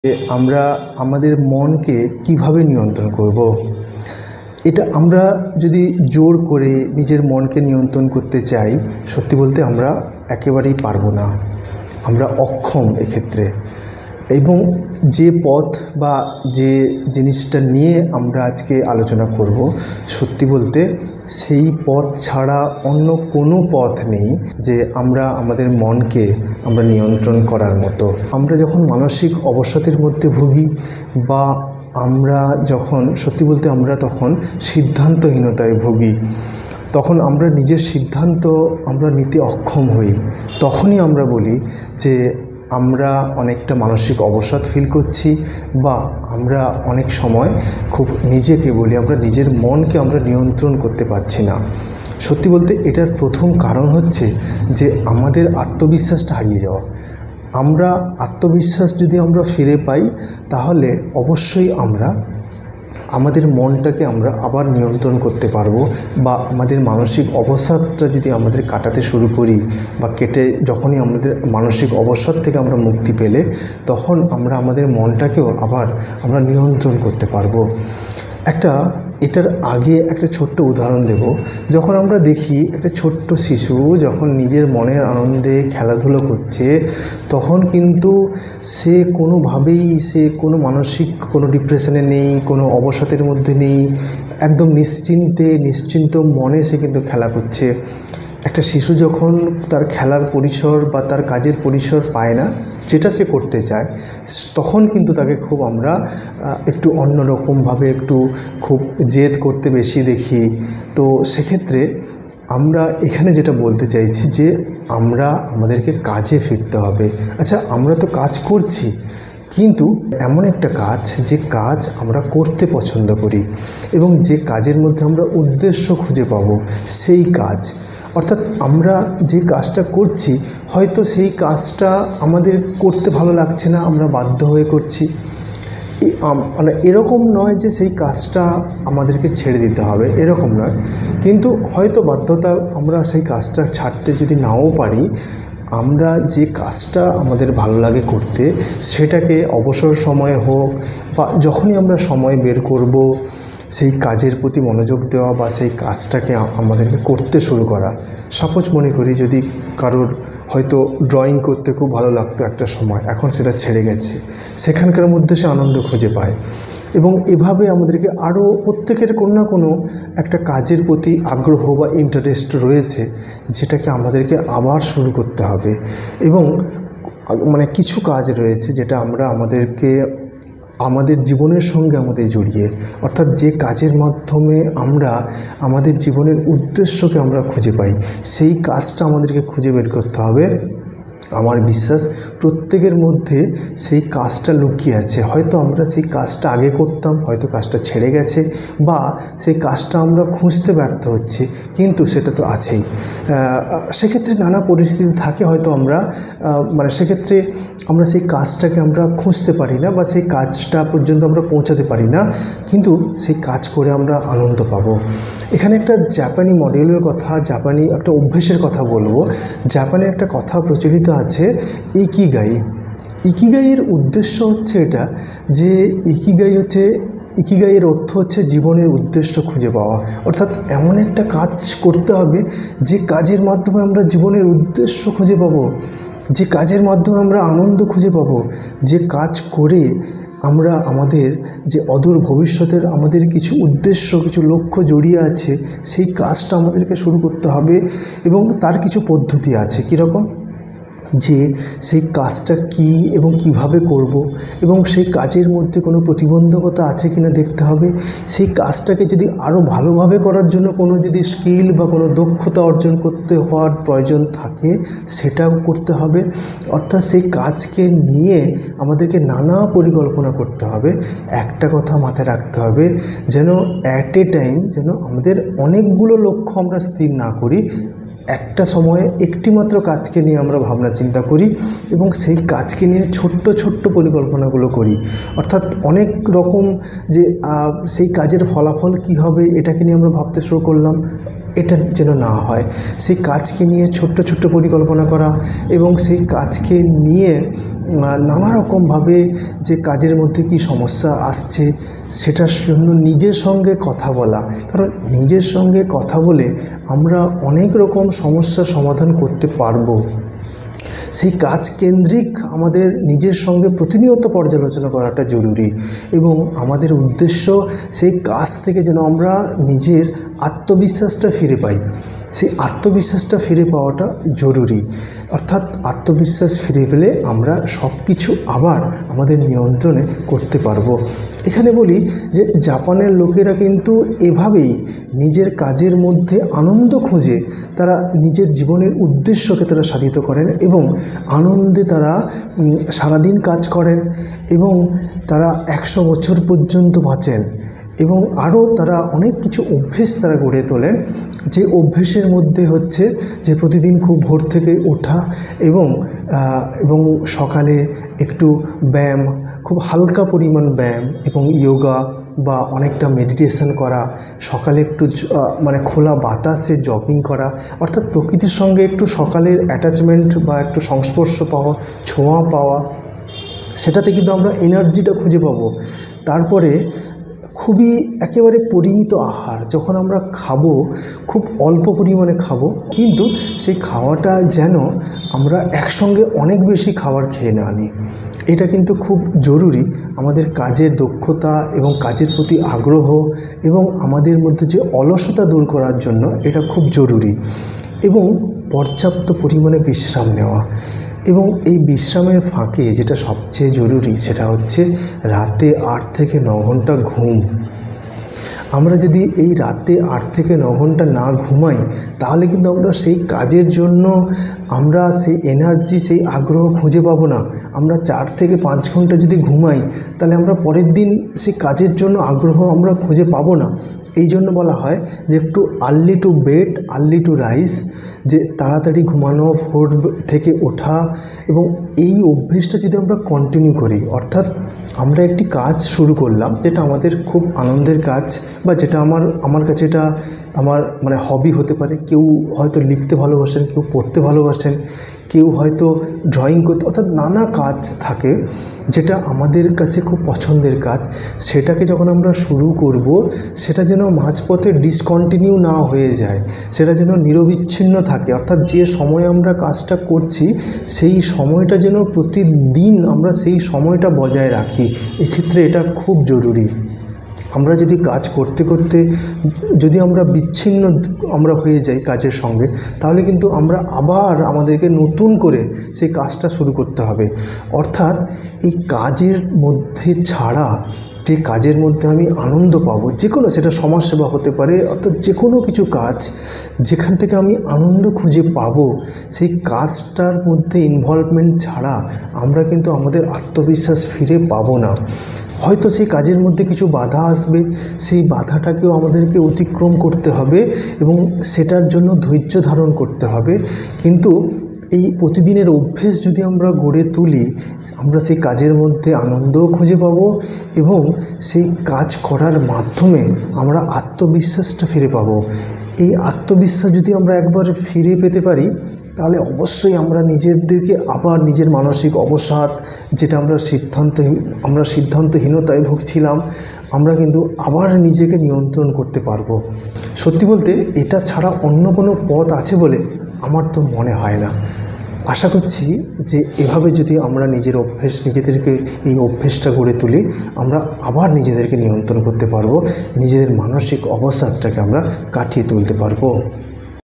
আমরা আমাদের মনকে কিভাবে নিয়ন্ত্রণ করব। এটা আমরা যদি জোর করে নিজের মনকে নিয়ন্ত্রণ করতে চাই, সত্যি বলতে আমরা একেবারেই পারবো না, আমরা অক্ষম এক্ষেত্রে। এবং যে পথ বা যে জিনিসটা নিয়ে আমরা আজকে আলোচনা করব, সত্যি বলতে সেই পথ ছাড়া অন্য কোনো পথ নেই যে আমরা আমাদের মনকে আমরা নিয়ন্ত্রণ করার মতো। আমরা যখন মানসিক অবসাদের মধ্যে ভুগি বা আমরা যখন সত্যি বলতে আমরা তখন সিদ্ধান্তহীনতায় ভুগি, তখন আমরা নিজের সিদ্ধান্ত আমরা নিতে অক্ষম হই, তখনই আমরা বলি যে আমরা অনেকটা মানসিক অবসাদ ফিল করছি বা আমরা অনেক সময় খুব নিজেকে বলি আমরা নিজের মনকে আমরা নিয়ন্ত্রণ করতে পারছি না। সত্যি বলতে এটার প্রথম কারণ হচ্ছে যে আমাদের আত্মবিশ্বাসটা হারিয়ে যাওয়া। আমরা আত্মবিশ্বাস যদি আমরা ফিরে পাই, তাহলে অবশ্যই আমরা আমাদের মনটাকে আমরা আবার নিয়ন্ত্রণ করতে পারবো বা আমাদের মানসিক অবসাদটা যদি আমাদের কাটাতে শুরু করি বা যখনই আমাদের মানসিক অবসাদ থেকে আমরা মুক্তি পেলে, তখন আমরা আমাদের মনটাকেও আবার আমরা নিয়ন্ত্রণ করতে পারবো। এটার আগে একটা ছোট্ট উদাহরণ দেব। যখন আমরা দেখি একটা ছোট্ট শিশু যখন নিজের মনের আনন্দে খেলাধুলো করছে, তখন কিন্তু সে কোনোভাবেই কোনো মানসিক কোনো ডিপ্রেশনে নেই, কোনো অবসাদের মধ্যে নেই, একদম নিশ্চিন্ত মনে সে কিন্তু খেলা করছে। একটা শিশু যখন তার খেলার পরিসর বা তার কাজের পরিসর পায় না, যেটা সে করতে চায়, তখন কিন্তু তাকে খুব আমরা একটু অন্যরকমভাবে খুব জেদ করতে বেশি দেখি। তো সেক্ষেত্রে আমরা এখানে যেটা বলতে চাইছি যে আমাদেরকে কাজে ফিরতে হবে। আচ্ছা, আমরা তো কাজ করছি, কিন্তু এমন একটা কাজ যে কাজ আমরা করতে পছন্দ করি এবং যে কাজের মধ্যে আমরা উদ্দেশ্য খুঁজে পাবো, সেই কাজ। অর্থাৎ আমরা যে কাজটা করছি, হয়তো সেই কাজটা আমাদের করতে ভালো লাগছে না, আমরা বাধ্য হয়ে করছি। মানে এরকম নয় যে সেই কাজটা আমাদেরকে ছেড়ে দিতে হবে, এরকম নয়, কিন্তু হয়তো বাধ্যতা আমরা সেই কাজটা ছাড়তে যদি নাও পারি, আমরা যে কাজটা আমাদের ভালো লাগে করতে, সেটাকে অবসর সময়ে হোক বা যখনই আমরা সময় বের করব, সেই কাজের প্রতি মনোযোগ দেওয়া বা সেই কাজটাকে আমাদেরকে করতে শুরু করা। সাপোজ মনে করি যদি কারোর হয়তো ড্রয়িং করতে খুব ভালো লাগতো একটা সময়, এখন সেটা ছেড়ে গেছে, সেখানকার মধ্যে সে আনন্দ খুঁজে পায়। এবং এভাবে আমাদেরকে আরও প্রত্যেকের কোনো না কোনো একটা কাজের প্রতি আগ্রহ বা ইন্টারেস্ট রয়েছে, যেটাকে আমাদেরকে আবার শুরু করতে হবে। এবং মানে কিছু কাজ রয়েছে যেটা আমাদের জীবনের সঙ্গে আমাদের জড়িয়ে, অর্থাৎ যে কাজের মাধ্যমে আমরা আমাদের জীবনের উদ্দেশ্যকে আমরা খুঁজে পাই, সেই কাজটা আমাদেরকে খুঁজে বের করতে হবে। আমার বিশ্বাস প্রত্যেকের মধ্যে সেই কাজটা লুকিয়ে আছে। হয়তো আমরা সেই কাজটা আগে করতাম, হয়তো কাজটা ছেড়ে গেছে, বা সেই কাজটা আমরা খুঁজতে ব্যর্থ হচ্ছি, কিন্তু সেটা তো আছেই। সেক্ষেত্রে নানা পরিস্থিতি থাকে, হয়তো আমরা সেক্ষেত্রে আমরা সেই কাজটাকে আমরা খুঁজতে পারি না বা সেই কাজটা পর্যন্ত আমরা পৌঁছাতে পারি না, কিন্তু সেই কাজ করে আমরা আনন্দ পাবো। এখানে একটা জাপানি মডেলের কথা, জাপানি একটা অভ্যেসের কথা বলবো। জাপানে একটা কথা প্রচলিত আছে, ইকিগাইয়ের উদ্দেশ্য হচ্ছে এটা যে ইকিগাইয়ের অর্থ হচ্ছে জীবনের উদ্দেশ্য খুঁজে পাওয়া। অর্থাৎ এমন একটা কাজ করতে হবে যে কাজের মাধ্যমে আমরা জীবনের উদ্দেশ্য খুঁজে পাবো, যে কাজের মাধ্যমে আমরা আনন্দ খুঁজে পাবো, যে কাজ করে আমরা আমাদের যে অদূর ভবিষ্যতের আমাদের কিছু উদ্দেশ্য, কিছু লক্ষ্য জড়িয়ে আছে, সেই কাজটা আমাদেরকে শুরু করতে হবে। এবং তার কিছু পদ্ধতি আছে। কীরকম? যে সেই কাজটা কী এবং কিভাবে করব, এবং সেই কাজের মধ্যে কোনো প্রতিবন্ধকতা আছে কিনা দেখতে হবে। সেই কাজটাকে যদি আরও ভালোভাবে করার জন্য কোনো যদি স্কিল বা কোনো দক্ষতা অর্জন করতে হওয়ার প্রয়োজন থাকে, সেটাও করতে হবে। অর্থাৎ সেই কাজকে নিয়ে আমাদেরকে নানা পরিকল্পনা করতে হবে। একটা কথা মাথায় রাখতে হবে, যেন অ্যাট এ টাইম যেন আমাদের অনেকগুলো লক্ষ্য আমরা স্থির না করি, একটা সময়ে একটিমাত্র কাজকে নিয়ে আমরা ভাবনা চিন্তা করি এবং সেই কাজকে নিয়ে ছোট্ট ছোট্ট পরিকল্পনাগুলো করি। অর্থাৎ অনেক রকম যে সেই কাজের ফলাফল কী হবে, এটাকে নিয়ে আমরা ভাবতে শুরু করলাম। এটা যেন না হয়। সেই কাজকে নিয়ে ছোট্ট ছোট্ট পরিকল্পনা করা এবং সেই কাজকে নিয়ে নানা রকমভাবে যে কাজের মধ্যে কি সমস্যা আসছে সেটার জন্য নিজের সঙ্গে কথা বলা, কারণ নিজের সঙ্গে কথা বলে আমরা অনেক রকম সমস্যার সমাধান করতে পারবো। সেই কাজ কেন্দ্রিক আমাদের নিজের সঙ্গে প্রতিনিয়ত পর্যালোচনা করাটা জরুরি এবং আমাদের উদ্দেশ্য সেই কাজ থেকে যেন আমরা নিজের আত্মবিশ্বাসটা ফিরে পাই। সেই আত্মবিশ্বাসটা ফিরে পাওয়াটা জরুরি, অর্থাৎ আত্মবিশ্বাস ফিরে পেলে আমরা সব কিছু আবার আমাদের নিয়ন্ত্রণে করতে পারবো। এখানে বলি যে জাপানের লোকেরা কিন্তু এভাবেই নিজের কাজের মধ্যে আনন্দ খুঁজে তারা নিজের জীবনের উদ্দেশ্যকে তারা সাধিত করেন এবং আনন্দে তারা সারাদিন কাজ করেন এবং তারা 100 বছর পর্যন্ত বাঁচেন এবং আরও তারা অনেক কিছু অভ্যেস তারা গড়ে তোলেন, যে অভ্যেসের মধ্যে হচ্ছে যে প্রতিদিন খুব ভোর থেকে ওঠা এবং সকালে একটু ব্যায়াম, খুব হালকা পরিমাণ ব্যায়াম এবং যোগা বা অনেকটা মেডিটেশন করা, সকালে একটু মানে খোলা বাতাসে জগিং করা, অর্থাৎ প্রকৃতির সঙ্গে একটু সকালের অ্যাটাচমেন্ট বা একটু সংস্পর্শ পাওয়া, ছোঁয়া পাওয়া, সেটাতে কিন্তু আমরা এনার্জিটা খুঁজে পাবো। তারপরে খুবই একেবারে পরিমিত আহার যখন আমরা খাবো, খুব অল্প পরিমাণে খাবো, কিন্তু সেই খাওয়াটা যেন আমরা একসঙ্গে অনেক বেশি খাবার খেয়ে না নিই। এটা কিন্তু খুব জরুরি আমাদের কাজের দক্ষতা এবং কাজের প্রতি আগ্রহ এবং আমাদের মধ্যে যে অলসতা দূর করার জন্য এটা খুব জরুরি। এবং পর্যাপ্ত পরিমাণে বিশ্রাম নেওয়া, এবং এই বিশ্রামের ফাঁকে যেটা সবচেয়ে জরুরি সেটা হচ্ছে রাতে 8 থেকে 9 ঘন্টা ঘুম। আমরা যদি এই রাতে 8 থেকে 9 ঘন্টা না ঘুমাই তাহলে কিন্তু আমরা সেই কাজের জন্য আমরা সেই এনার্জি, সেই আগ্রহ খুঁজে পাবো না। আমরা 4 থেকে 5 ঘন্টা যদি ঘুমাই তাহলে আমরা পরের দিন সেই কাজের জন্য আগ্রহ আমরা খুঁজে পাবো না। এই জন্য বলা হয় যে একটু early to bed early to rise, যে তাড়াতাড়ি ঘুমানো, ভোর থেকে ওঠা, এবং এই অভ্যেসটা যদি আমরা কন্টিনিউ করি, অর্থাৎ আমরা একটি কাজ শুরু করলাম যেটা আমাদের খুব আনন্দের কাজ বা যেটা আমার কাছে এটা আমার মানে হবি হতে পারে। কেউ হয়তো লিখতে ভালোবাসেন, কেউ পড়তে ভালোবাসেন, কেউ হয়তো ড্রয়িং করতে, অর্থাৎ নানা কাজ থাকে যেটা আমাদের কাছে খুব পছন্দের কাজ। সেটাকে যখন আমরা শুরু করব সেটা যেন মাঝপথে ডিসকন্টিনিউ না হয়ে যায়, সেটা যেন নিরবিচ্ছিন্ন থাকে, অর্থাৎ যে সময় আমরা কাজটা করছি সেই সময়টা যেন প্রতিদিন আমরা সেই সময়টা বজায় রাখি। এক্ষেত্রে এটা খুব জরুরি। আমরা যদি কাজ করতে করতে যদি আমরা বিচ্ছিন্ন হয়ে যাই কাজের সঙ্গে, তাহলে কিন্তু আমরা আবার আমাদেরকে নতুন করে সেই কাজটা শুরু করতে হবে। অর্থাৎ এই কাজের মধ্যে ছাড়া, যে কাজের মধ্যে আমি আনন্দ পাবো, যে কোনো, সেটা সমাজসেবা হতে পারে, অর্থাৎ যে কোনো কিছু কাজ যেখান থেকে আমি আনন্দ খুঁজে পাবো, সেই কাজটার মধ্যে ইনভলভমেন্ট ছাড়া আমরা কিন্তু আমাদের আত্মবিশ্বাস ফিরে পাবো না। হয়তো সেই কাজের মধ্যে কিছু বাধা আসবে, সেই বাধাটাকেও আমাদেরকে অতিক্রম করতে হবে এবং সেটার জন্য ধৈর্য ধারণ করতে হবে। কিন্তু এই প্রতিদিনের অভ্যেস যদি আমরা গড়ে তুলি, আমরা সেই কাজের মধ্যে আনন্দও খুঁজে পাবো এবং সেই কাজ করার মাধ্যমে আমরা আত্মবিশ্বাসটা ফিরে পাবো। এই আত্মবিশ্বাস যদি আমরা একবার ফিরে পেতে পারি তাহলে অবশ্যই আমরা নিজেদেরকে আবার নিজের মানসিক অবসাদ, যেটা আমরা সিদ্ধান্তহীনতায় ভুগছিলাম, আমরা কিন্তু আবার নিজেকে নিয়ন্ত্রণ করতে পারবো। সত্যি বলতে এটা ছাড়া অন্য কোনো পথ আছে বলে আমার তো মনে হয় না। আশা করছি যে এভাবে যদি আমরা নিজেদেরকে এই অভ্যেসটা গড়ে তুলি, আমরা আবার নিজেদেরকে নিয়ন্ত্রণ করতে পারবো, নিজেদের মানসিক অবসাদটাকে আমরা কাটিয়ে তুলতে পারবো।